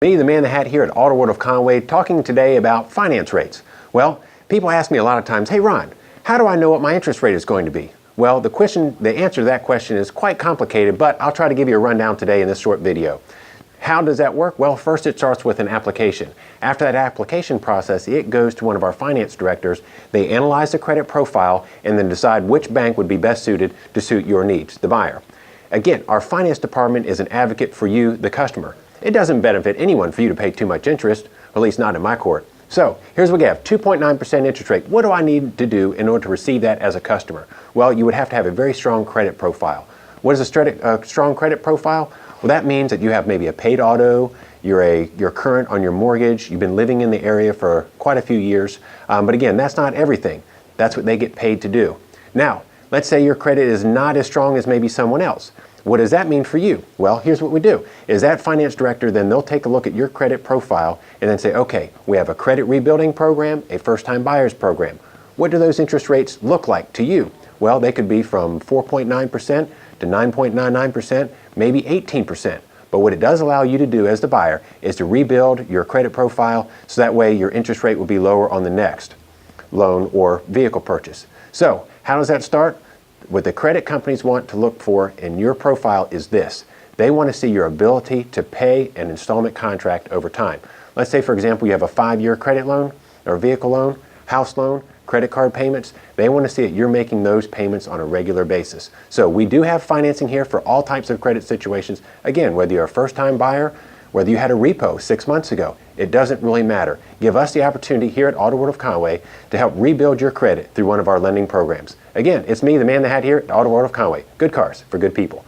Me, the man in the hat here at Auto World of Conway, talking today about finance rates. Well, people ask me a lot of times, hey Ron, how do I know what my interest rate is going to be? Well, the answer to that question is quite complicated, but I'll try to give you a rundown today in this short video. How does that work? Well, first it starts with an application. After that application process, it goes to one of our finance directors. They analyze the credit profile and then decide which bank would be best suited to suit your needs, the buyer. Again, our finance department is an advocate for you, the customer. It doesn't benefit anyone for you to pay too much interest, or at least not in my court. So here's what we have, 2.9% interest rate. What do I need to do in order to receive that as a customer? Well, you would have to have a very strong credit profile. What is a strong credit profile? Well, that means that you have maybe a paid auto, you're current on your mortgage, you've been living in the area for quite a few years. But again, that's not everything. That's what they get paid to do. Now, let's say your credit is not as strong as maybe someone else. What does that mean for you? Well, here's what we do. Is that finance director, then they'll take a look at your credit profile and then say, okay, we have a credit rebuilding program, a first-time buyers program. What do those interest rates look like to you? Well, they could be from 4.9% to 9.99%, maybe 18%. But what it does allow you to do as the buyer is to rebuild your credit profile so that way your interest rate will be lower on the next loan or vehicle purchase. So how does that start? What the credit companies want to look for in your profile is this. They want to see your ability to pay an installment contract over time. Let's say, for example, you have a 5-year credit loan or vehicle loan, house loan, credit card payments. They want to see that you're making those payments on a regular basis. So we do have financing here for all types of credit situations. Again, whether you're a first-time buyer, whether you had a repo 6 months ago, it doesn't really matter. Give us the opportunity here at Auto World of Conway to help rebuild your credit through one of our lending programs. Again, it's me, the man in the hat here at Auto World of Conway. Good cars for good people.